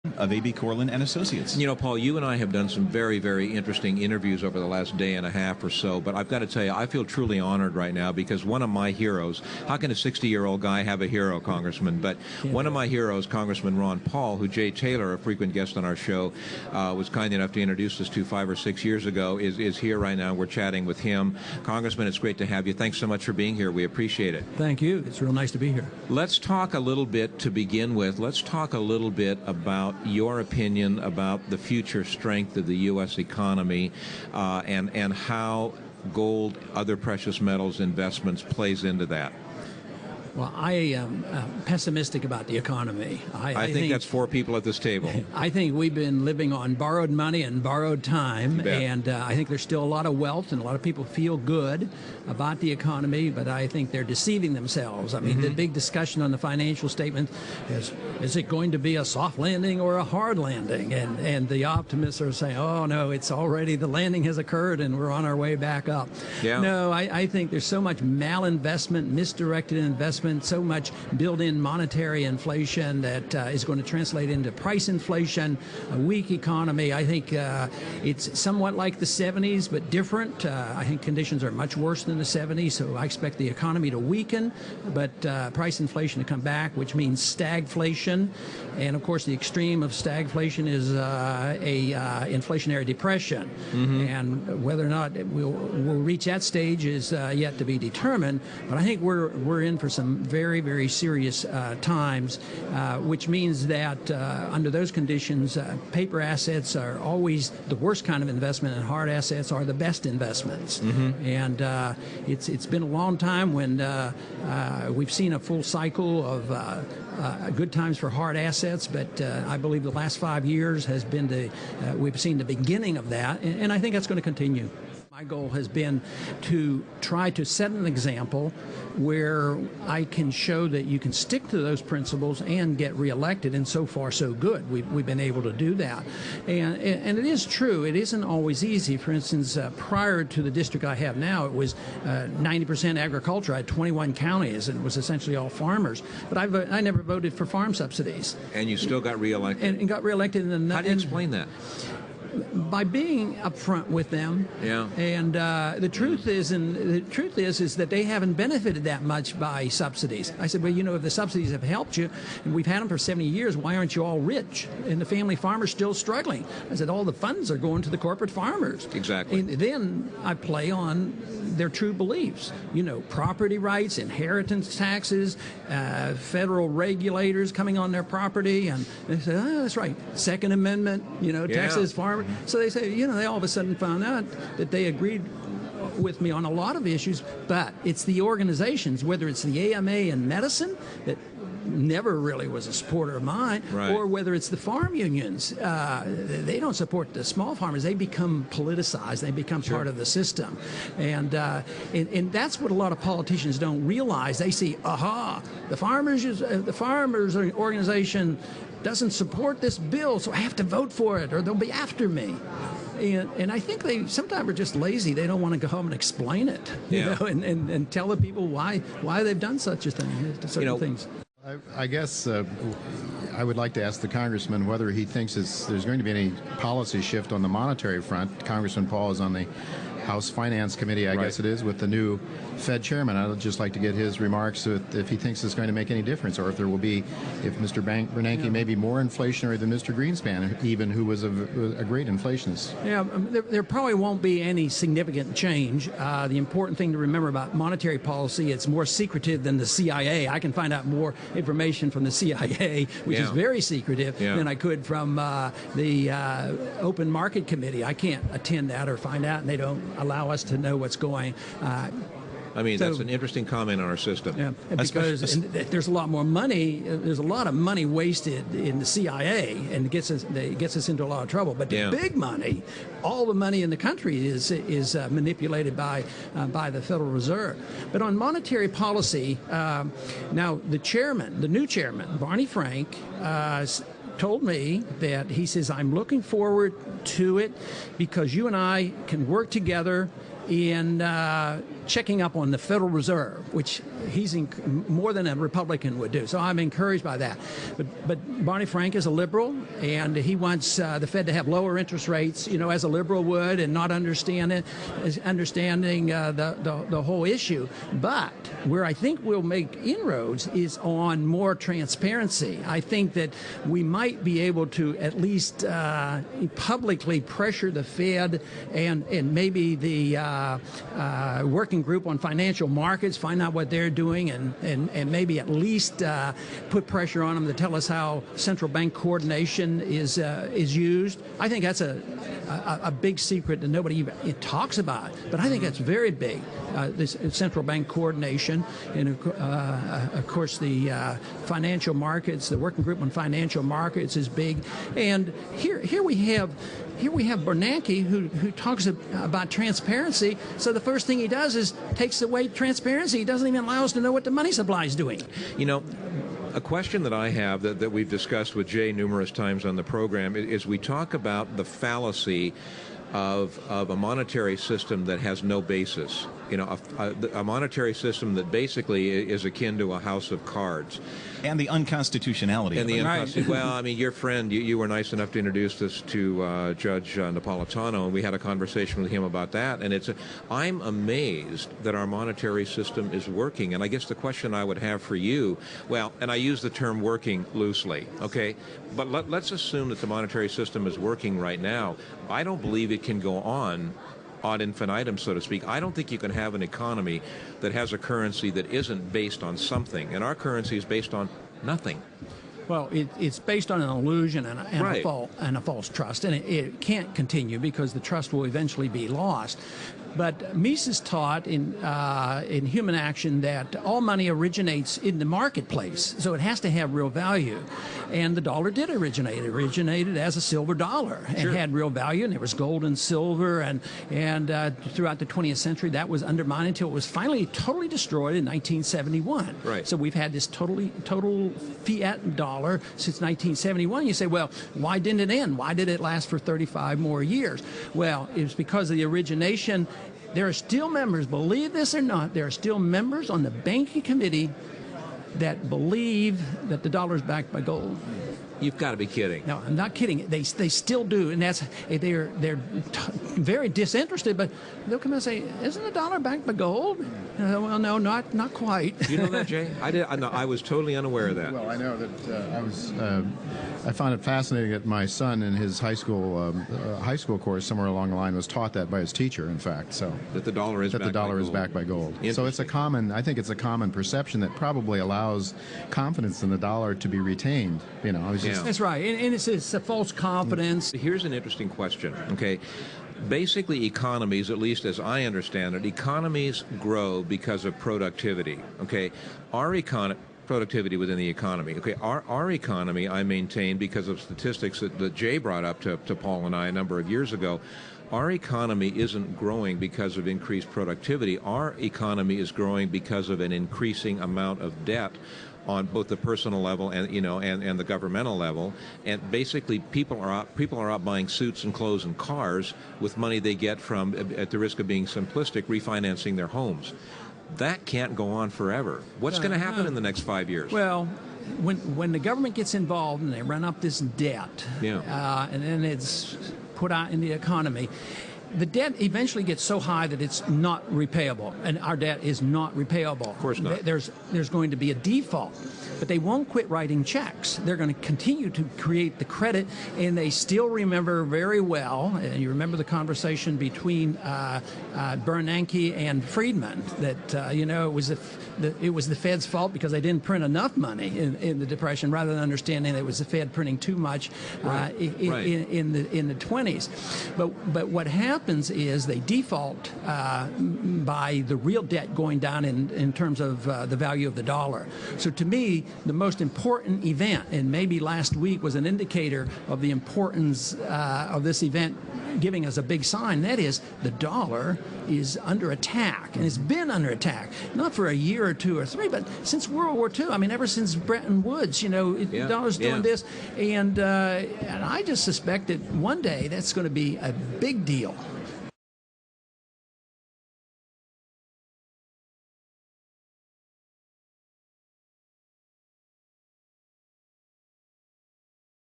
of A.B. Corlin and Associates. You know, Paul, you and I have done some very, very interesting interviews over the last day and a half or so, but I've got to tell you, I feel truly honored right now because one of my heroes, how can a 60-year-old guy have a hero, Congressman? But one of my heroes, Congressman Ron Paul, who Jay Taylor, a frequent guest on our show, was kind enough to introduce us to 5 or 6 years ago, is here right now. We're chatting with him. Congressman, it's great to have you. Thanks so much for being here. We appreciate it. Thank you. It's real nice to be here. Let's talk a little bit to begin with. Let's talk a little bit about your opinion about the future strength of the U.S. economy and how gold, other precious metals investments plays into that. Well, I am pessimistic about the economy. I think that's 4 people at this table. I think we've been living on borrowed money and borrowed time, and I think there's still a lot of wealth, and a lot of people feel good about the economy, but I think they're deceiving themselves. I mean, the big discussion on the financial statement is it going to be a soft landing or a hard landing? And the optimists are saying, oh, no, it's already, the landing has occurred, and we're on our way back up. Yeah. No, I think there's so much malinvestment, misdirected investment, so much built-in monetary inflation that is going to translate into price inflation, a weak economy. I think it's somewhat like the 70s, but different. I think conditions are much worse than the 70s, so I expect the economy to weaken, but price inflation to come back, which means stagflation. And, of course, the extreme of stagflation is a inflationary depression. And whether or not we'll reach that stage is yet to be determined, but I think we're in for some very, very serious times, which means that under those conditions, paper assets are always the worst kind of investment, and hard assets are the best investments. And it's been a long time when we've seen a full cycle of good times for hard assets, but I believe the last 5 years has been we've seen the beginning of that, and I think that's going to continue. My goal has been to try to set an example where I can show that you can stick to those principles and get reelected, and so far so good. We've been able to do that. And it is true, it isn't always easy. For instance, prior to the district I have now, it was 90% agriculture. I had 21 counties, and it was essentially all farmers. But I never voted for farm subsidies. And you still got reelected? And got reelected. How do you explain that? By being upfront with them, and the truth is that they haven't benefited that much by subsidies. I said, well, you know, if the subsidies have helped you, and we've had them for 70 years, why aren't you all rich? And the family farmer's still struggling. I said, all the funds are going to the corporate farmers. Exactly. And then I play on their true beliefs. You know, property rights, inheritance taxes, federal regulators coming on their property, and they say, oh, that's right, Second Amendment, you know, Texas farmers. So they say, you know, they all of a sudden found out that they agreed with me on a lot of issues, but it's the organizations, whether it's the AMA in medicine that never really was a supporter of mine, or whether it's the farm unions. They don't support the small farmers. They become politicized. They become part of the system. And that's what a lot of politicians don't realize. They see, aha, the farmers organization doesn't support this bill, so I have to vote for it, or they'll be after me. And I think they sometimes are just lazy. They don't want to go home and explain it, you know, and tell the people why they've done such a thing, certain things. I guess I would like to ask the congressman whether he thinks there's going to be any policy shift on the monetary front. Congressman Paul is on the House Finance Committee, I guess it is, with the new Fed chairman. I'd just like to get his remarks if he thinks it's going to make any difference, or if there will be, if Mr. Bernanke may be more inflationary than Mr. Greenspan, even, who was a great inflationist. Yeah, there probably won't be any significant change. The important thing to remember about monetary policy, it's more secretive than the CIA. I can find out more information from the CIA, which is very secretive, than I could from the Open Market Committee. I can't attend that or find out, and they don't allow us to know what's going. I mean, that's an interesting comment on our system. Yeah, because there's a lot more money. There's a lot of money wasted in the CIA, and it gets us into a lot of trouble. But the big money, all the money in the country is manipulated by the Federal Reserve. But on monetary policy, now the new chairman, Barney Frank, told me that he says, I'm looking forward to it because you and I can work together in checking up on the Federal Reserve, which he's more than a Republican would do. So I'm encouraged by that. But Barney Frank is a liberal, and he wants the Fed to have lower interest rates, as a liberal would, and not understanding the whole issue. But where I think we'll make inroads is on more transparency. I think that we might be able to at least publicly pressure the Fed and maybe the working group on financial markets, find out what they're doing, and maybe at least put pressure on them to tell us how central bank coordination is used. I think that's a big secret that nobody even talks about, but I think that's very big. This central bank coordination, and of course the financial markets, the working group on financial markets is big. And here we have Bernanke who talks about transparency. So the first thing he does is takes away transparency. He doesn't even allow us to know what the money supply is doing. A question that I have that we've discussed with Jay numerous times on the program is we talk about the fallacy of a monetary system that has no basis. A monetary system that basically is akin to a house of cards. And the unconstitutionality. And well, I mean, your friend, you were nice enough to introduce this to Judge Napolitano, and we had a conversation with him about that. And I'm amazed that our monetary system is working. And I guess the question I would have for you, well, and I use the term working loosely, okay? But let's assume that the monetary system is working right now. I don't believe it can go on ad infinitum, so to speak. I don't think you can have an economy that has a currency that isn't based on something, and our currency is based on nothing. Well, it's based on an illusion and a false trust, and it can't continue because the trust will eventually be lost. But Mises taught in Human Action that all money originates in the marketplace, so it has to have real value. And the dollar did originate. It originated as a silver dollar and had real value, and there was gold and silver, and throughout the 20th century that was undermined until it was finally totally destroyed in 1971. Right. So we've had this total fiat dollar since 1971. You say, well, why didn't it end? Why did it last for 35 more years? Well, it was because of the origination. There are still members, believe this or not, there are still members on the banking committee that believe that the dollar is backed by gold. You've got to be kidding. No, I'm not kidding. They still do, and they're very disinterested. But they'll come and say, "Isn't the dollar backed by gold?" Well, no, not quite. You know that, Jay? I was totally unaware of that. Well, I know that I found it fascinating that my son in his high school course somewhere along the line was taught that by his teacher. In fact, so that the dollar is backed by gold. So it's I think it's a common perception that probably allows confidence in the dollar to be retained. That's right, and it's a false confidence. Here's an interesting question, okay? Basically, economies, at least as I understand it, economies grow because of productivity, okay? Productivity within the economy. Okay, our economy, I maintain, because of statistics that Jay brought up to Paul and I a number of years ago, our economy isn't growing because of increased productivity. Our economy is growing because of an increasing amount of debt on both the personal level and and the governmental level, and basically people are out buying suits and clothes and cars with money they get from, at the risk of being simplistic, refinancing their homes. That can't go on forever. What's going to happen in the next 5 years? Well, when the government gets involved and they run up this debt, and then it's put out in the economy, the debt eventually gets so high that it's not repayable, and our debt is not repayable. Of course not. There's going to be a default, but they won't quit writing checks. They're going to continue to create the credit, and they still remember very well, and you remember the conversation between Bernanke and Friedman, that it was the Fed's fault because they didn't print enough money in the Depression, rather than understanding that it was the Fed printing too much in the 20s. But what happens is they default by the real debt going down in terms of the value of the dollar. So to me, the most important event, and maybe last week was an indicator of the importance of this event giving us a big sign, that is the dollar is under attack, and it's been under attack, not for a year or two or three, but since World War II. I mean, ever since Bretton Woods, the dollar's doing this, and I just suspect that one day that's going to be a big deal.